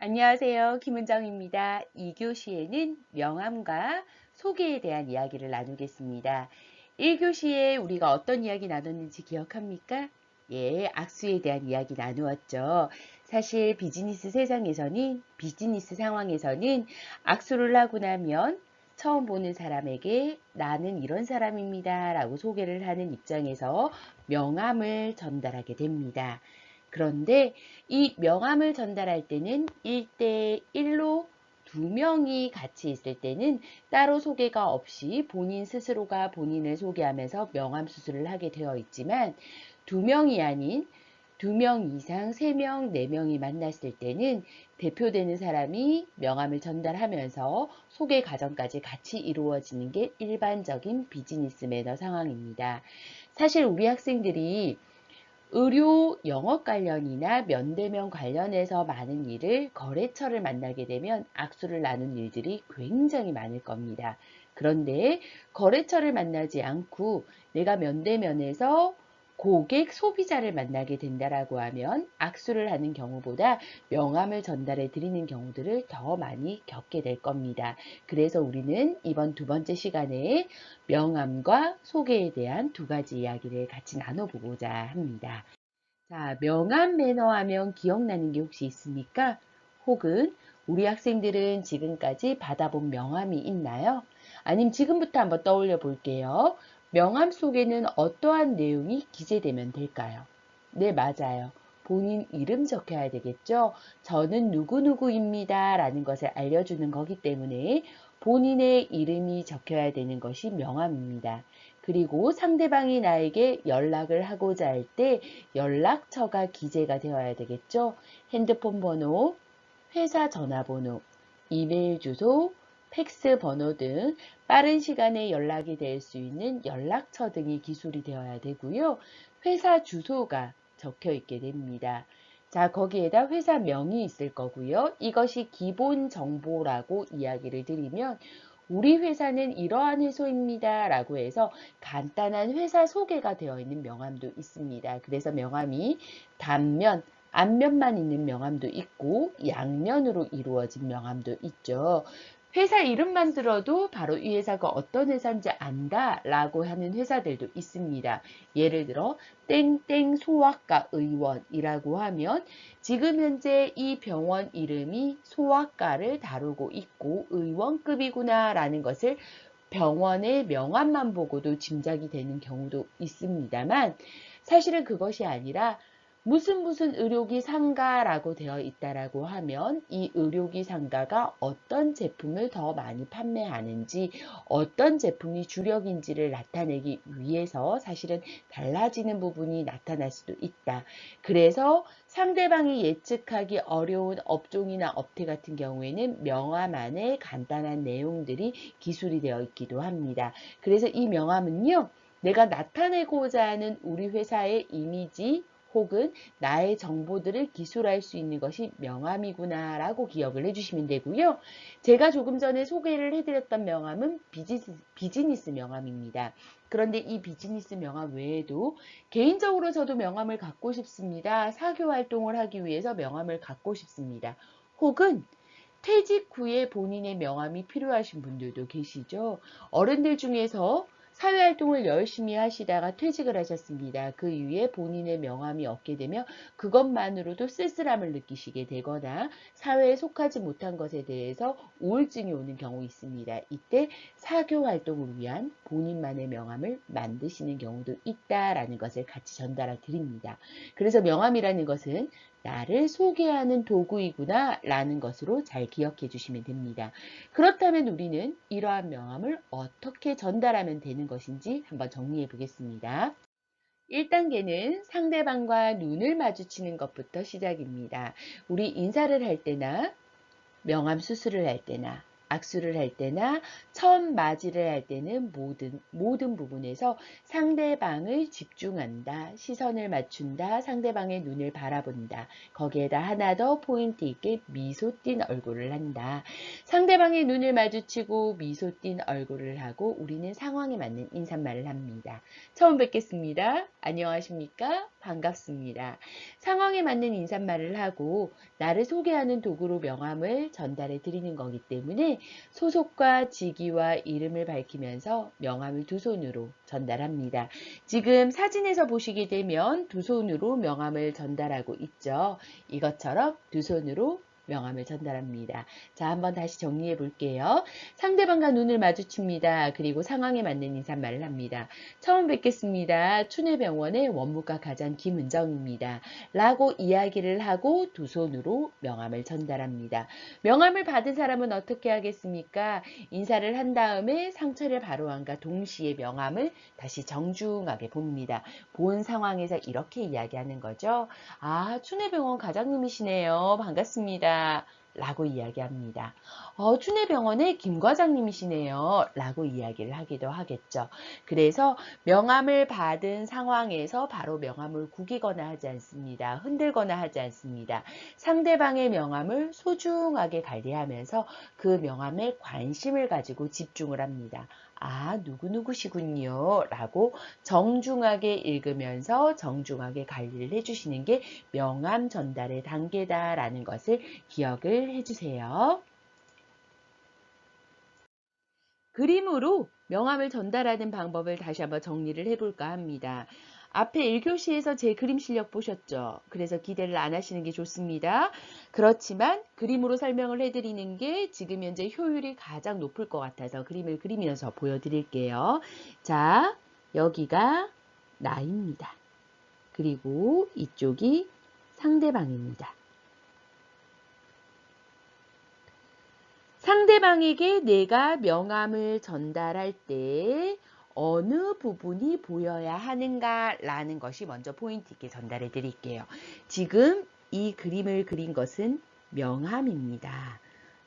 안녕하세요. 김은정입니다. 2교시에는 명함과 소개에 대한 이야기를 나누겠습니다. 1교시에 우리가 어떤 이야기 나눴는지 기억합니까? 예, 악수에 대한 이야기 나누었죠. 사실 비즈니스 상황에서는 악수를 하고 나면 처음 보는 사람에게 나는 이런 사람입니다 라고 소개를 하는 입장에서 명함을 전달하게 됩니다. 그런데 이 명함을 전달할 때는 1대1로 두 명이 같이 있을 때는 따로 소개가 없이 본인 스스로가 본인을 소개하면서 명함 수술을 하게 되어 있지만 두 명이 아닌 두 명 이상, 세 명, 네 명이 만났을 때는 대표되는 사람이 명함을 전달하면서 소개 과정까지 같이 이루어지는 게 일반적인 비즈니스 매너 상황입니다. 사실 우리 학생들이 의료 영업 관련이나 면대면 관련해서 많은 일을 거래처를 만나게 되면 악수를 나눈 일들이 굉장히 많을 겁니다. 그런데 거래처를 만나지 않고 내가 면대면에서 고객 소비자를 만나게 된다라고 하면 악수를 하는 경우보다 명함을 전달해 드리는 경우들을 더 많이 겪게 될 겁니다. 그래서 우리는 이번 두 번째 시간에 명함과 소개에 대한 두 가지 이야기를 같이 나눠보고자 합니다. 자, 명함 매너 하면 기억나는 게 혹시 있습니까? 혹은 우리 학생들은 지금까지 받아본 명함이 있나요? 아니면 지금부터 한번 떠올려 볼게요. 명함 속에는 어떠한 내용이 기재되면 될까요? 네, 맞아요. 본인 이름 적혀야 되겠죠? 저는 누구누구입니다. 라는 것을 알려주는 거기 때문에 본인의 이름이 적혀야 되는 것이 명함입니다. 그리고 상대방이 나에게 연락을 하고자 할 때 연락처가 기재가 되어야 되겠죠. 핸드폰 번호, 회사 전화번호, 이메일 주소, 팩스 번호 등 빠른 시간에 연락이 될 수 있는 연락처 등이 기술이 되어야 되고요. 회사 주소가 적혀 있게 됩니다. 자, 거기에다 회사명이 있을 거고요. 이것이 기본 정보라고 이야기를 드리면 우리 회사는 이러한 회사입니다 라고 해서 간단한 회사 소개가 되어 있는 명함도 있습니다. 그래서 명함이 단면, 앞면만 있는 명함도 있고 양면으로 이루어진 명함도 있죠. 회사 이름만 들어도 바로 이 회사가 어떤 회사인지 안다 라고 하는 회사들도 있습니다. 예를 들어 땡땡 소아과 의원이라고 하면 지금 현재 이 병원 이름이 소아과를 다루고 있고 의원급이구나 라는 것을 병원의 명함만 보고도 짐작이 되는 경우도 있습니다만 사실은 그것이 아니라 무슨 의료기 상가라고 되어 있다라고 하면 이 의료기 상가가 어떤 제품을 더 많이 판매하는지 어떤 제품이 주력인지를 나타내기 위해서 사실은 달라지는 부분이 나타날 수도 있다. 그래서 상대방이 예측하기 어려운 업종이나 업태 같은 경우에는 명함 안에 간단한 내용들이 기술이 되어 있기도 합니다. 그래서 이 명함은요, 내가 나타내고자 하는 우리 회사의 이미지 혹은 나의 정보들을 기술할 수 있는 것이 명함이구나 라고 기억을 해주시면 되고요. 제가 조금 전에 소개를 해드렸던 명함은 비즈니스 명함입니다. 그런데 이 비즈니스 명함 외에도 개인적으로 저도 명함을 갖고 싶습니다. 사교 활동을 하기 위해서 명함을 갖고 싶습니다. 혹은 퇴직 후에 본인의 명함이 필요하신 분들도 계시죠. 어른들 중에서 사회활동을 열심히 하시다가 퇴직을 하셨습니다. 그 이후에 본인의 명함이 없게 되면 그것만으로도 쓸쓸함을 느끼시게 되거나 사회에 속하지 못한 것에 대해서 우울증이 오는 경우 있습니다. 이때 사교활동을 위한 본인만의 명함을 만드시는 경우도 있다라는 것을 같이 전달해 드립니다. 그래서 명함이라는 것은 나를 소개하는 도구이구나 라는 것으로 잘 기억해 주시면 됩니다. 그렇다면 우리는 이러한 명함을 어떻게 전달하면 되는 것인지 한번 정리해 보겠습니다. 1단계는 상대방과 눈을 마주치는 것부터 시작입니다. 우리 인사를 할 때나 명함 수술을 할 때나 악수를 할 때나 처음 맞이를 할 때는 모든 부분에서 상대방을 집중한다, 시선을 맞춘다, 상대방의 눈을 바라본다. 거기에다 하나 더 포인트 있게 미소 띈 얼굴을 한다. 상대방의 눈을 마주치고 미소 띈 얼굴을 하고 우리는 상황에 맞는 인사말을 합니다. 처음 뵙겠습니다. 안녕하십니까? 반갑습니다. 상황에 맞는 인사말을 하고 나를 소개하는 도구로 명함을 전달해 드리는 거기 때문에 소속과 직위와 이름을 밝히면서 명함을 두 손으로 전달합니다. 지금 사진에서 보시게 되면 두 손으로 명함을 전달하고 있죠. 이것처럼 두 손으로 명함을 전달합니다. 자, 한번 다시 정리해 볼게요. 상대방과 눈을 마주칩니다. 그리고 상황에 맞는 인사말을 합니다. 처음 뵙겠습니다. 춘혜병원의 원무과 가장 김은정입니다. 라고 이야기를 하고 두 손으로 명함을 전달합니다. 명함을 받은 사람은 어떻게 하겠습니까? 인사를 한 다음에 상처를 바로함과 동시에 명함을 다시 정중하게 봅니다. 본 상황에서 이렇게 이야기하는 거죠. 아, 춘혜병원 과장님이시네요. 반갑습니다. 라고 이야기합니다. 춘혜병원의 김 과장님이시네요. 라고 이야기를 하기도 하겠죠. 그래서 명함을 받은 상황에서 바로 명함을 구기거나 하지 않습니다. 흔들거나 하지 않습니다. 상대방의 명함을 소중하게 관리하면서 그 명함에 관심을 가지고 집중을 합니다. 아, 누구누구시군요. 라고 정중하게 읽으면서 정중하게 관리를 해주시는 게 명함 전달의 단계다라는 것을 기억을 해주세요. 그림으로 명함을 전달하는 방법을 다시 한번 정리를 해볼까 합니다. 앞에 1교시에서 제 그림 실력 보셨죠? 그래서 기대를 안 하시는 게 좋습니다. 그렇지만 그림으로 설명을 해드리는 게 지금 현재 효율이 가장 높을 것 같아서 그림을 그리면서 보여드릴게요. 자, 여기가 나입니다. 그리고 이쪽이 상대방입니다. 상대방에게 내가 명함을 전달할 때 어느 부분이 보여야 하는가 라는 것이 먼저 포인트 있게 전달해 드릴게요. 지금 이 그림을 그린 것은 명함입니다.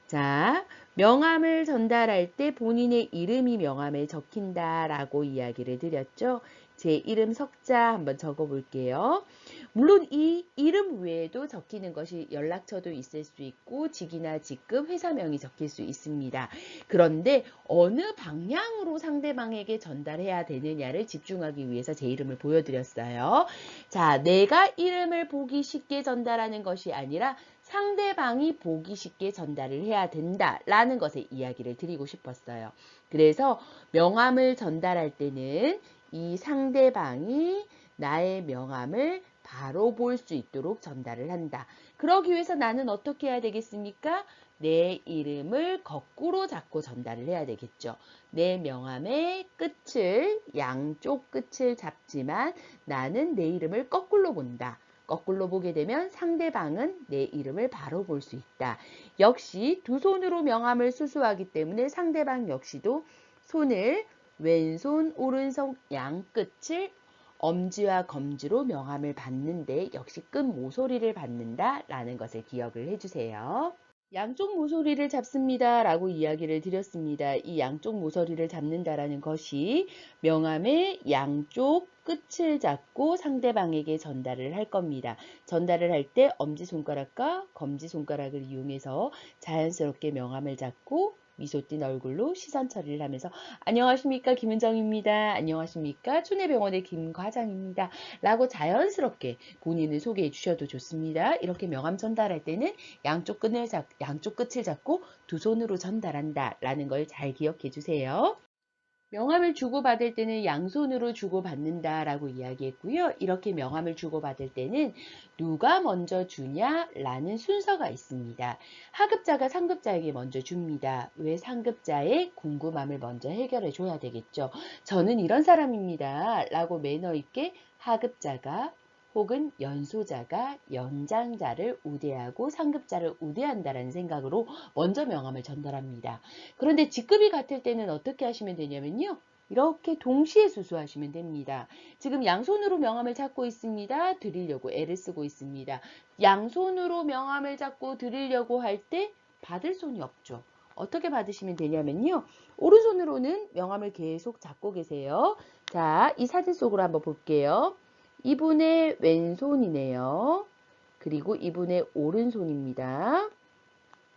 자, 명함을 전달할 때 본인의 이름이 명함에 적힌다라고 이야기를 드렸죠. 제 이름 석자 한번 적어 볼게요. 물론 이 이름 외에도 적히는 것이 연락처도 있을 수 있고 직이나 직급, 회사명이 적힐 수 있습니다. 그런데 어느 방향으로 상대방에게 전달해야 되느냐를 집중하기 위해서 제 이름을 보여드렸어요. 자, 내가 이름을 보기 쉽게 전달하는 것이 아니라 상대방이 보기 쉽게 전달을 해야 된다라는 것에 이야기를 드리고 싶었어요. 그래서 명함을 전달할 때는 이 상대방이 나의 명함을 바로 볼 수 있도록 전달을 한다. 그러기 위해서 나는 어떻게 해야 되겠습니까? 내 이름을 거꾸로 잡고 전달을 해야 되겠죠. 내 명함의 끝을, 양쪽 끝을 잡지만 나는 내 이름을 거꾸로 본다. 거꾸로 보게 되면 상대방은 내 이름을 바로 볼 수 있다. 역시 두 손으로 명함을 수수하기 때문에 상대방 역시도 손을 왼손, 오른손 양 끝을 엄지와 검지로 명함을 받는데 역시 끝 모서리를 받는다라는 것을 기억을 해주세요. 양쪽 모서리를 잡습니다 라고 이야기를 드렸습니다. 이 양쪽 모서리를 잡는다라는 것이 명함의 양쪽 끝을 잡고 상대방에게 전달을 할 겁니다. 전달을 할 때 엄지손가락과 검지손가락을 이용해서 자연스럽게 명함을 잡고 미소 띈 얼굴로 시선 처리를 하면서 안녕하십니까 김은정입니다. 안녕하십니까 춘혜병원의 김 과장입니다. 라고 자연스럽게 본인을 소개해 주셔도 좋습니다. 이렇게 명함 전달할 때는 양쪽 끝을 잡고 두 손으로 전달한다 라는 걸 잘 기억해 주세요. 명함을 주고받을 때는 양손으로 주고받는다 라고 이야기했고요. 이렇게 명함을 주고받을 때는 누가 먼저 주냐 라는 순서가 있습니다. 하급자가 상급자에게 먼저 줍니다. 왜 상급자의 궁금함을 먼저 해결해 줘야 되겠죠. 저는 이런 사람입니다 라고 매너 있게 하급자가 혹은 연소자가 연장자를 우대하고 상급자를 우대한다는 생각으로 먼저 명함을 전달합니다. 그런데 직급이 같을 때는 어떻게 하시면 되냐면요. 이렇게 동시에 수수하시면 됩니다. 지금 양손으로 명함을 잡고 있습니다. 드리려고 애를 쓰고 있습니다. 양손으로 명함을 잡고 드리려고 할 때 받을 손이 없죠. 어떻게 받으시면 되냐면요. 오른손으로는 명함을 계속 잡고 계세요. 자, 이 사진 속으로 한번 볼게요. 이분의 왼손이네요. 그리고 이분의 오른손입니다.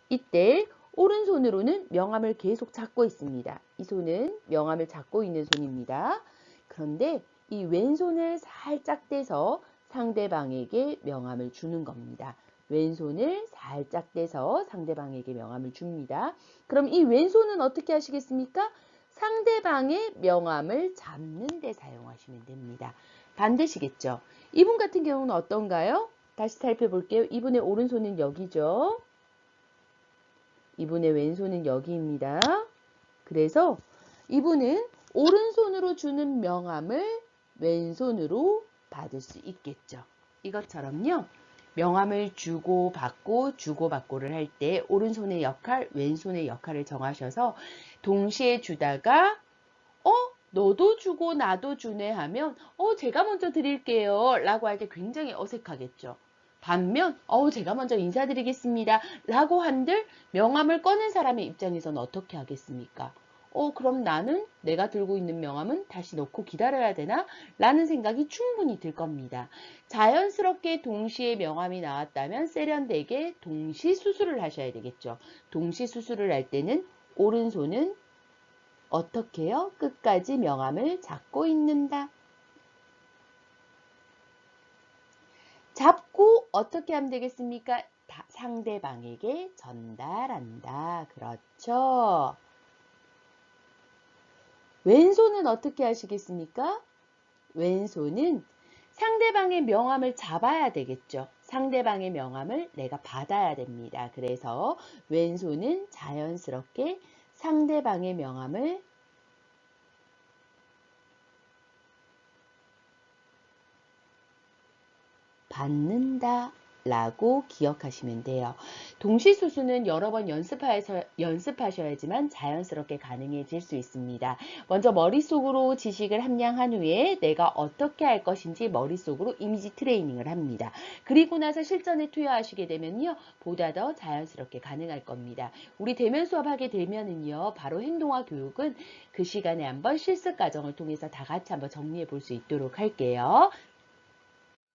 이때 오른손으로는 명함을 계속 잡고 있습니다. 이 손은 명함을 잡고 있는 손입니다. 그런데 이 왼손을 살짝 떼서 상대방에게 명함을 주는 겁니다. 왼손을 살짝 떼서 상대방에게 명함을 줍니다. 그럼 이 왼손은 어떻게 하시겠습니까? 상대방의 명함을 잡는 데 사용하시면 됩니다. 반대시겠죠? 이분 같은 경우는 어떤가요? 다시 살펴볼게요. 이분의 오른손은 여기죠. 이분의 왼손은 여기입니다. 그래서 이분은 오른손으로 주는 명함을 왼손으로 받을 수 있겠죠. 이것처럼요. 명함을 주고받고를 할 때 오른손의 역할, 왼손의 역할을 정하셔서 동시에 주다가 너도 주고 나도 주네 하면 제가 먼저 드릴게요 라고 할 때 굉장히 어색하겠죠. 반면 제가 먼저 인사드리겠습니다 라고 한들 명함을 꺼낸 사람의 입장에서는 어떻게 하겠습니까? 그럼 나는 내가 들고 있는 명함은 다시 넣고 기다려야 되나? 라는 생각이 충분히 들 겁니다. 자연스럽게 동시에 명함이 나왔다면 세련되게 동시 수술을 하셔야 되겠죠. 동시 수술을 할 때는 오른손은 어떻게 해요? 끝까지 명함을 잡고 있는다. 잡고 어떻게 하면 되겠습니까? 상대방에게 전달한다. 그렇죠. 왼손은 어떻게 하시겠습니까? 왼손은 상대방의 명함을 잡아야 되겠죠. 상대방의 명함을 내가 받아야 됩니다. 그래서 왼손은 자연스럽게 상대방의 명함을 받는다 라고 기억하시면 돼요. 동시수수는 여러 번 연습하셔야지만 자연스럽게 가능해질 수 있습니다. 먼저 머릿속으로 지식을 함량한 후에 내가 어떻게 할 것인지 머릿속으로 이미지 트레이닝을 합니다. 그리고 나서 실전에 투여하시게 되면요. 보다 더 자연스럽게 가능할 겁니다. 우리 대면 수업하게 되면은요. 바로 행동화 교육은 그 시간에 한번 실습 과정을 통해서 다 같이 한번 정리해 볼 수 있도록 할게요.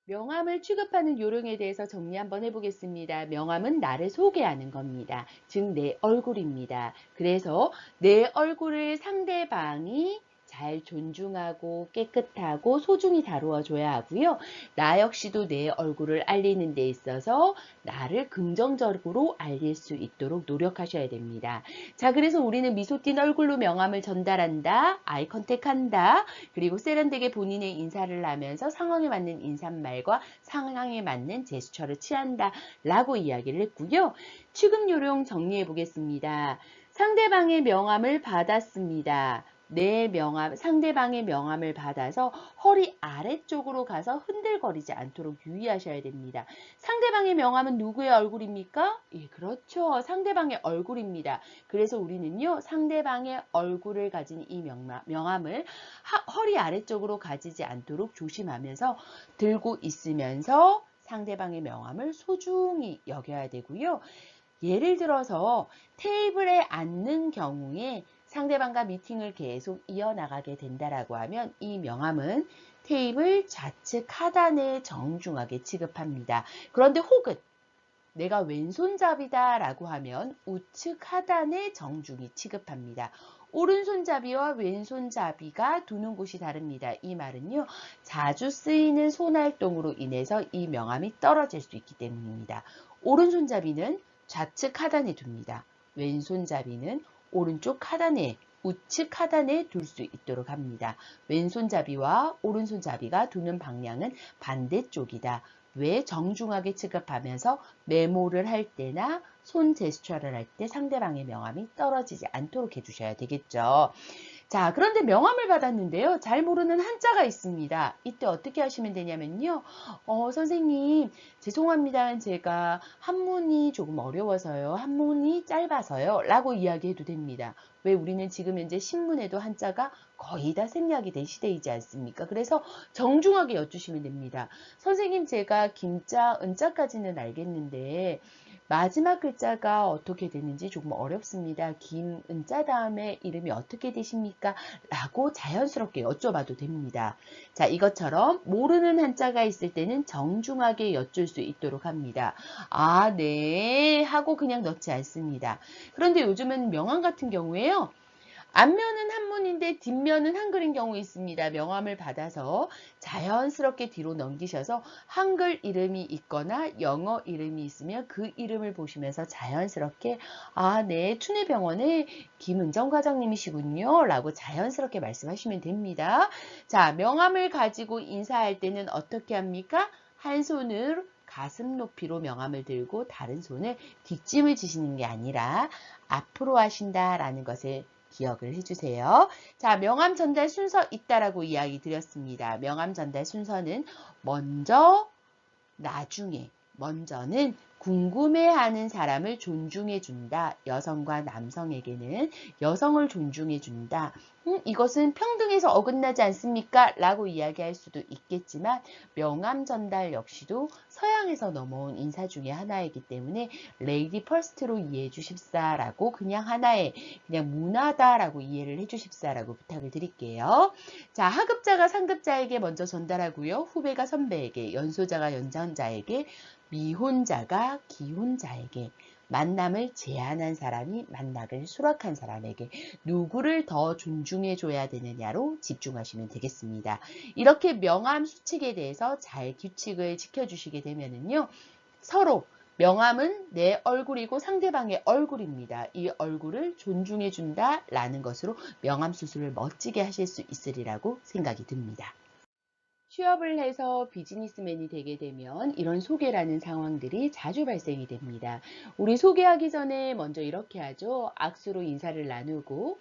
명함을 취급하는 요령에 대해서 정리 한번 해보겠습니다. 명함은 나를 소개하는 겁니다. 즉, 내 얼굴입니다. 그래서 내 얼굴을 상대방이 잘 존중하고 깨끗하고 소중히 다루어 줘야 하고요. 나 역시도 내 얼굴을 알리는 데 있어서 나를 긍정적으로 알릴 수 있도록 노력하셔야 됩니다. 자, 그래서 우리는 미소 띤 얼굴로 명함을 전달한다, 아이 컨택한다, 그리고 세련되게 본인의 인사를 하면서 상황에 맞는 인사말과 상황에 맞는 제스처를 취한다 라고 이야기를 했고요. 취급 요령 정리해 보겠습니다. 상대방의 명함을 받았습니다. 상대방의 명함을 받아서 허리 아래쪽으로 가서 흔들거리지 않도록 유의하셔야 됩니다. 상대방의 명함은 누구의 얼굴입니까? 예, 그렇죠. 상대방의 얼굴입니다. 그래서 우리는요, 상대방의 얼굴을 가진 이 명함을 허리 아래쪽으로 가지지 않도록 조심하면서 들고 있으면서 상대방의 명함을 소중히 여겨야 되고요. 예를 들어서 테이블에 앉는 경우에 상대방과 미팅을 계속 이어나가게 된다라고 하면 이 명함은 테이블 좌측 하단에 정중하게 취급합니다. 그런데 혹은 내가 왼손잡이다 라고 하면 우측 하단에 정중히 취급합니다. 오른손잡이와 왼손잡이가 두는 곳이 다릅니다. 이 말은요, 자주 쓰이는 손활동으로 인해서 이 명함이 떨어질 수 있기 때문입니다. 오른손잡이는 좌측 하단에 둡니다. 왼손잡이는 오른쪽 하단에, 우측 하단에 둘 수 있도록 합니다. 왼손잡이와 오른손잡이가 두는 방향은 반대쪽이다. 왜? 정중하게 취급하면서 메모를 할 때나 손 제스처를 할 때 상대방의 명함이 떨어지지 않도록 해주셔야 되겠죠. 자, 그런데 명함을 받았는데요. 잘 모르는 한자가 있습니다. 이때 어떻게 하시면 되냐면요. 선생님, 죄송합니다. 제가 한문이 조금 어려워서요. 한문이 짧아서요. 라고 이야기해도 됩니다. 왜? 우리는 지금 현재 신문에도 한자가 거의 다 생략이 된 시대이지 않습니까? 그래서 정중하게 여쭈시면 됩니다. 선생님, 제가 김자, 은자까지는 알겠는데 마지막 글자가 어떻게 되는지 조금 어렵습니다. 김, 은자 다음에 이름이 어떻게 되십니까? 라고 자연스럽게 여쭤봐도 됩니다. 자, 이것처럼 모르는 한자가 있을 때는 정중하게 여쭐 수 있도록 합니다. 아, 네 하고 그냥 넣지 않습니다. 그런데 요즘은 명함 같은 경우에요. 앞면은 한문인데 뒷면은 한글인 경우 있습니다. 명함을 받아서 자연스럽게 뒤로 넘기셔서 한글 이름이 있거나 영어 이름이 있으면 그 이름을 보시면서 자연스럽게 아, 네, 춘혜병원의 김은정 과장님이시군요. 라고 자연스럽게 말씀하시면 됩니다. 자, 명함을 가지고 인사할 때는 어떻게 합니까? 한 손을 가슴 높이로 명함을 들고 다른 손을 뒷짐을 지시는 게 아니라 앞으로 하신다라는 것을 기억을 해주세요. 자, 명함 전달 순서 있다라고 이야기 드렸습니다. 명함 전달 순서는 먼저, 나중에, 먼저는 궁금해하는 사람을 존중해준다. 여성과 남성에게는 여성을 존중해준다. 이것은 평등에서 어긋나지 않습니까? 라고 이야기할 수도 있겠지만 명함 전달 역시도 서양에서 넘어온 인사 중에 하나이기 때문에 레이디 퍼스트로 이해해 주십사라고 그냥 하나의 그냥 문화다라고 이해를 해 주십사라고 부탁을 드릴게요. 자, 하급자가 상급자에게 먼저 전달하고요. 후배가 선배에게, 연소자가 연장자에게, 미혼자가 기혼자에게, 만남을 제안한 사람이 만남을 수락한 사람에게 누구를 더 존중해 줘야 되느냐로 집중하시면 되겠습니다. 이렇게 명함 수칙에 대해서 잘 규칙을 지켜주시게 되면은요. 서로 명함은 내 얼굴이고 상대방의 얼굴입니다. 이 얼굴을 존중해 준다라는 것으로 명함 수술을 멋지게 하실 수 있으리라고 생각이 듭니다. 취업을 해서 비즈니스맨이 되게 되면 이런 소개라는 상황들이 자주 발생이 됩니다. 우리 소개하기 전에 먼저 이렇게 하죠. 악수로 인사를 나누고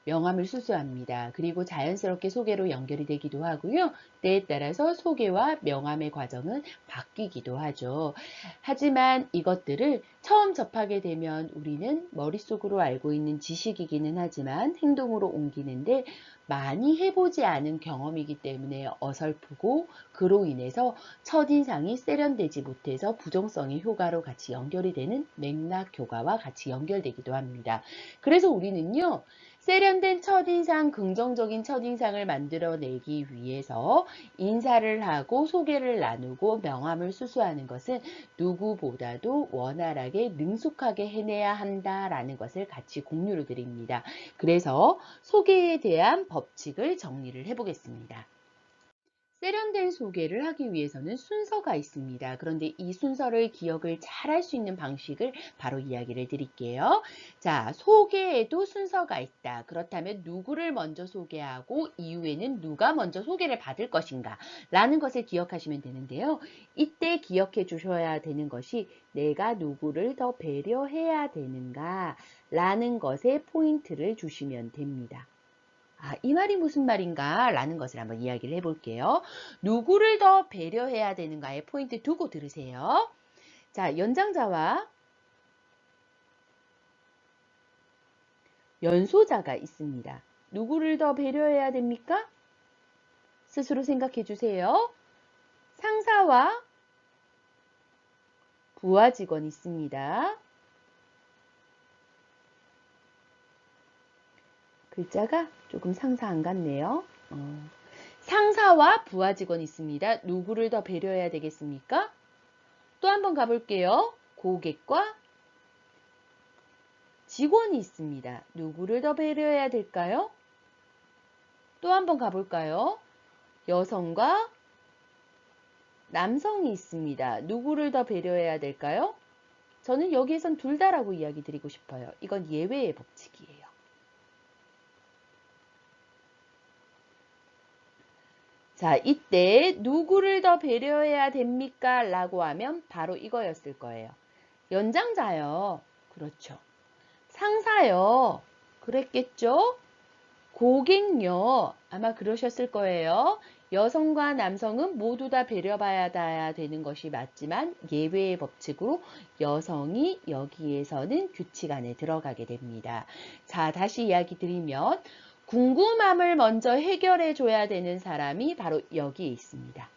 명함을 수수합니다. 그리고 자연스럽게 소개로 연결이 되기도 하고요. 때에 따라서 소개와 명함의 과정은 바뀌기도 하죠. 하지만 이것들을 처음 접하게 되면 우리는 머릿속으로 알고 있는 지식이기는 하지만 행동으로 옮기는데 많이 해보지 않은 경험이기 때문에 어설프고 그로 인해서 첫인상이 세련되지 못해서 부정성의 효과로 같이 연결이 되는 맥락 효과와 같이 연결되기도 합니다. 그래서 우리는요. 세련된 첫인상, 긍정적인 첫인상을 만들어내기 위해서 인사를 하고 소개를 나누고 명함을 수수하는 것은 누구보다도 원활하게 능숙하게 해내야 한다라는 것을 같이 공유를 드립니다. 그래서 소개에 대한 법칙을 정리를 해보겠습니다. 세련된 소개를 하기 위해서는 순서가 있습니다. 그런데 이 순서를 기억을 잘 할 수 있는 방식을 바로 이야기를 드릴게요. 자, 소개에도 순서가 있다. 그렇다면 누구를 먼저 소개하고 이후에는 누가 먼저 소개를 받을 것인가 라는 것을 기억하시면 되는데요. 이때 기억해 주셔야 되는 것이 내가 누구를 더 배려해야 되는가 라는 것에 포인트를 주시면 됩니다. 아, 이 말이 무슨 말인가? 라는 것을 한번 이야기를 해볼게요. 누구를 더 배려해야 되는가에 포인트 두고 들으세요. 자, 연장자와 연소자가 있습니다. 누구를 더 배려해야 됩니까? 스스로 생각해 주세요. 상사와 부하 직원이 있습니다. 글자가 조금 상사 안 같네요. 상사와 부하 직원이 있습니다. 누구를 더 배려해야 되겠습니까? 또 한번 가볼게요. 고객과 직원이 있습니다. 누구를 더 배려해야 될까요? 또 한번 가볼까요? 여성과 남성이 있습니다. 누구를 더 배려해야 될까요? 저는 여기에선 둘 다라고 이야기 드리고 싶어요. 이건 예외의 법칙이에요. 자, 이때 누구를 더 배려해야 됩니까? 라고 하면 바로 이거였을 거예요. 연장자요. 그렇죠. 상사요. 그랬겠죠? 고객요. 아마 그러셨을 거예요. 여성과 남성은 모두 다 배려받아야 되는 것이 맞지만 예외의 법칙으로 여성이 여기에서는 규칙 안에 들어가게 됩니다. 자, 다시 이야기 드리면 궁금함을 먼저 해결해 줘야 되는 사람이 바로 여기에 있습니다.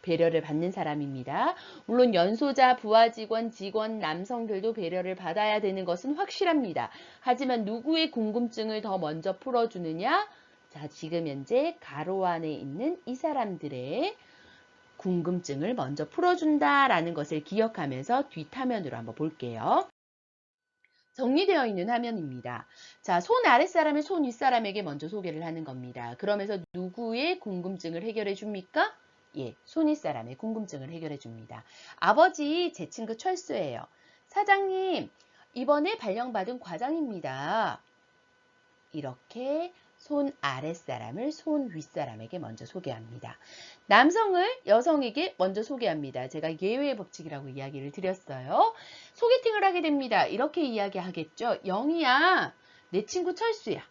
배려를 받는 사람입니다. 물론 연소자, 부하 직원, 직원, 남성들도 배려를 받아야 되는 것은 확실합니다. 하지만 누구의 궁금증을 더 먼저 풀어주느냐? 자, 지금 현재 가로 안에 있는 이 사람들의 궁금증을 먼저 풀어준다라는 것을 기억하면서 뒷화면으로 한번 볼게요. 정리되어 있는 화면입니다. 자, 손 아랫사람을 손 윗사람에게 먼저 소개를 하는 겁니다. 그러면서 누구의 궁금증을 해결해 줍니까? 예, 손 윗사람의 궁금증을 해결해 줍니다. 아버지, 제 친구 철수예요. 사장님, 이번에 발령받은 과장입니다. 이렇게 손 아랫사람을 손 윗사람에게 먼저 소개합니다. 남성을 여성에게 먼저 소개합니다. 제가 예외의 법칙이라고 이야기를 드렸어요. 소개팅을 하게 됩니다. 이렇게 이야기하겠죠. 영희야, 내 친구 철수야.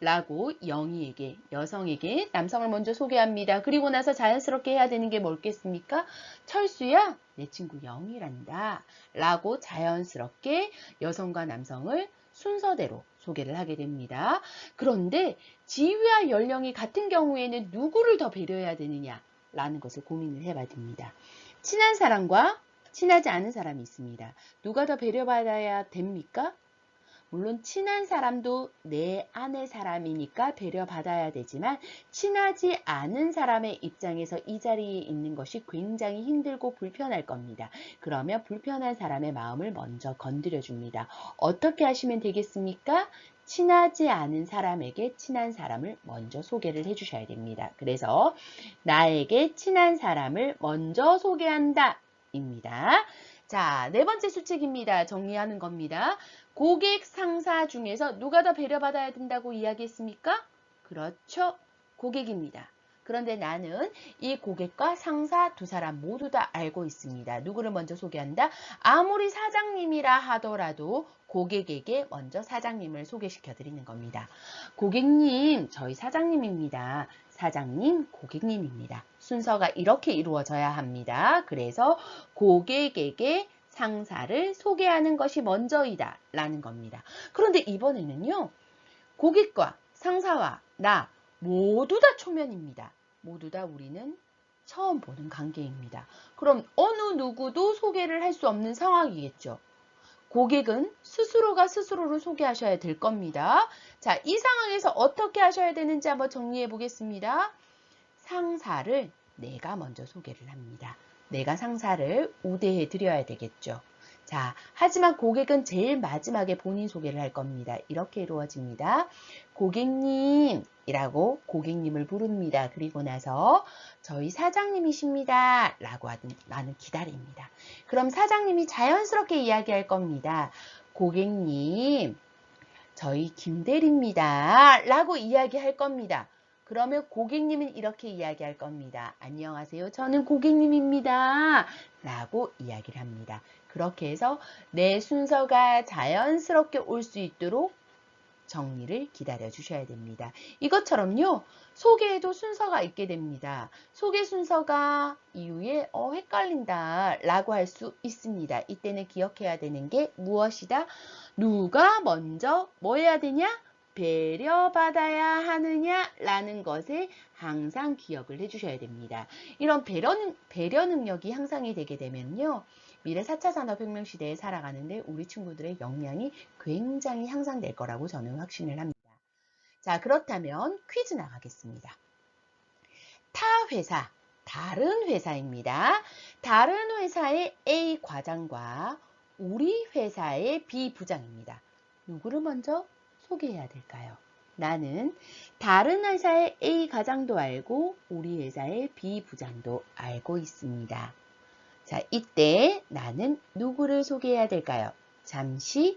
라고 영희에게, 여성에게 남성을 먼저 소개합니다. 그리고 나서 자연스럽게 해야 되는 게 뭘겠습니까? 철수야, 내 친구 영희란다. 라고 자연스럽게 여성과 남성을 순서대로 소개를 하게 됩니다. 그런데 지위와 연령이 같은 경우에는 누구를 더 배려해야 되느냐? 라는 것을 고민을 해봐야 됩니다. 친한 사람과 친하지 않은 사람이 있습니다. 누가 더 배려받아야 됩니까? 물론 친한 사람도 내 안의 사람이니까 배려받아야 되지만 친하지 않은 사람의 입장에서 이 자리에 있는 것이 굉장히 힘들고 불편할 겁니다. 그러면 불편한 사람의 마음을 먼저 건드려 줍니다. 어떻게 하시면 되겠습니까? 친하지 않은 사람에게 친한 사람을 먼저 소개를 해 주셔야 됩니다. 그래서 나에게 친한 사람을 먼저 소개한다 입니다. 자, 네 번째 수칙입니다. 정리하는 겁니다. 고객, 상사 중에서 누가 더 배려받아야 된다고 이야기했습니까? 그렇죠. 고객입니다. 그런데 나는 이 고객과 상사 두 사람 모두 다 알고 있습니다. 누구를 먼저 소개한다? 아무리 사장님이라 하더라도 고객에게 먼저 사장님을 소개시켜 드리는 겁니다. 고객님, 저희 사장님입니다. 사장님, 고객님입니다. 순서가 이렇게 이루어져야 합니다. 그래서 고객에게 상사를 소개하는 것이 먼저이다 라는 겁니다. 그런데 이번에는요. 고객과 상사와 나 모두 다 초면입니다. 모두 다 우리는 처음 보는 관계입니다. 그럼 어느 누구도 소개를 할 수 없는 상황이겠죠. 고객은 스스로가 스스로를 소개하셔야 될 겁니다. 자, 이 상황에서 어떻게 하셔야 되는지 한번 정리해 보겠습니다. 상사를 내가 먼저 소개를 합니다. 내가 상사를 우대해 드려야 되겠죠. 자, 하지만 고객은 제일 마지막에 본인 소개를 할 겁니다. 이렇게 이루어집니다. 고객님이라고 고객님을 부릅니다. 그리고 나서 저희 사장님이십니다. 라고 나는 기다립니다. 그럼 사장님이 자연스럽게 이야기할 겁니다. 고객님, 저희 김대리입니다. 라고 이야기할 겁니다. 그러면 고객님은 이렇게 이야기할 겁니다. 안녕하세요. 저는 고객님입니다. 라고 이야기를 합니다. 그렇게 해서 내 순서가 자연스럽게 올 수 있도록 정리를 기다려 주셔야 됩니다. 이것처럼요. 소개에도 순서가 있게 됩니다. 소개 순서가 이후에 헷갈린다 라고 할 수 있습니다. 이때는 기억해야 되는 게 무엇이다? 누가 먼저 뭐 해야 되냐? 배려받아야 하느냐 라는 것을 항상 기억을 해주셔야 됩니다. 이런 배려 능력이 향상이 되게 되면요. 미래 4차 산업혁명 시대에 살아가는데 우리 친구들의 역량이 굉장히 향상될 거라고 저는 확신을 합니다. 자, 그렇다면 퀴즈 나가겠습니다. 타 회사, 다른 회사입니다. 다른 회사의 A 과장과 우리 회사의 B 부장입니다. 누구를 먼저 소개해야 될까요? 나는 다른 회사의 A 과장도 알고 우리 회사의 B 부장도 알고 있습니다. 자, 이때 나는 누구를 소개해야 될까요? 잠시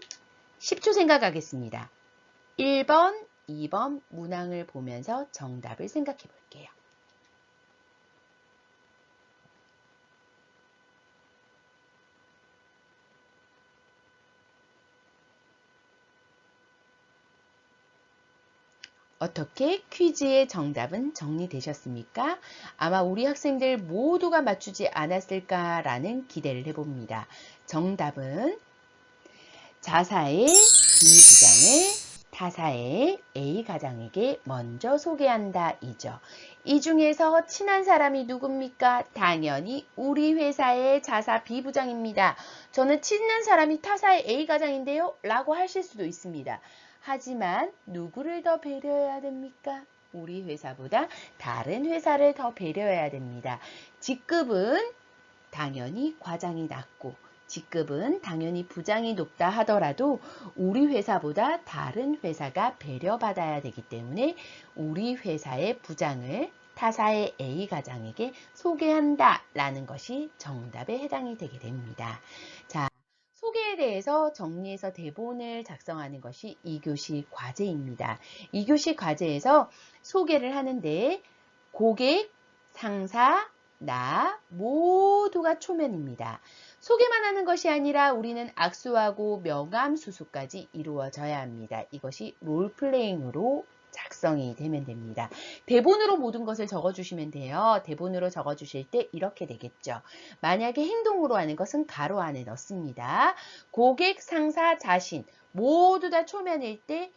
10초 생각하겠습니다. 1번, 2번 문항을 보면서 정답을 생각해 볼게요. 어떻게 퀴즈의 정답은 정리되셨습니까? 아마 우리 학생들 모두가 맞추지 않았을까라는 기대를 해봅니다. 정답은 자사의 B 부장을 타사의 A 과장에게 먼저 소개한다 이죠. 이 중에서 친한 사람이 누굽니까? 당연히 우리 회사의 자사 B 부장입니다. 저는 친한 사람이 타사의 A 과장인데요? 라고 하실 수도 있습니다. 하지만 누구를 더 배려해야 됩니까? 우리 회사보다 다른 회사를 더 배려해야 됩니다. 직급은 당연히 과장이 낮고 직급은 당연히 부장이 높다 하더라도 우리 회사보다 다른 회사가 배려받아야 되기 때문에 우리 회사의 부장을 타사의 A 과장에게 소개한다 라는 것이 정답에 해당이 되게 됩니다. 자, 소개에 대해서 정리해서 대본을 작성하는 것이 2교시 과제입니다. 2교시 과제에서 소개를 하는데 고객, 상사, 나 모두가 초면입니다. 소개만 하는 것이 아니라 우리는 악수하고 명함 수수까지 이루어져야 합니다. 이것이 롤플레잉으로 작성이 되면 됩니다. 대본으로 모든 것을 적어주시면 돼요. 대본으로 적어주실 때 이렇게 되겠죠. 만약에 행동으로 하는 것은 가로 안에 넣습니다. 고객, 상사, 자신 모두 다 초면일 때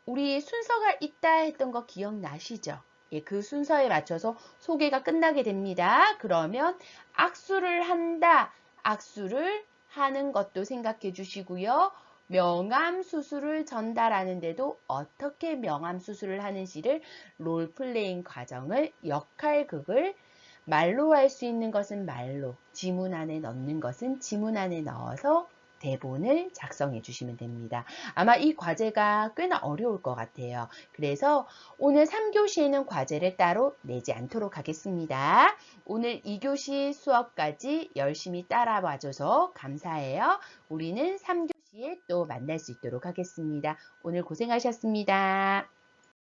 우리 순서가 있다 했던 거 기억나시죠? 예, 그 순서에 맞춰서 소개가 끝나게 됩니다. 그러면 악수를 한다, 악수를 하는 것도 생각해 주시고요. 명함 수수를 전달하는데도 어떻게 명함 수수를 하는지를 롤플레잉 과정을 역할극을 말로 할 수 있는 것은 말로, 지문 안에 넣는 것은 지문 안에 넣어서 대본을 작성해 주시면 됩니다. 아마 이 과제가 꽤나 어려울 것 같아요. 그래서 오늘 3교시에는 과제를 따로 내지 않도록 하겠습니다. 오늘 2교시 수업까지 열심히 따라와 줘서 감사해요. 우리는 3교시에 또 만날 수 있도록 하겠습니다. 오늘 고생하셨습니다.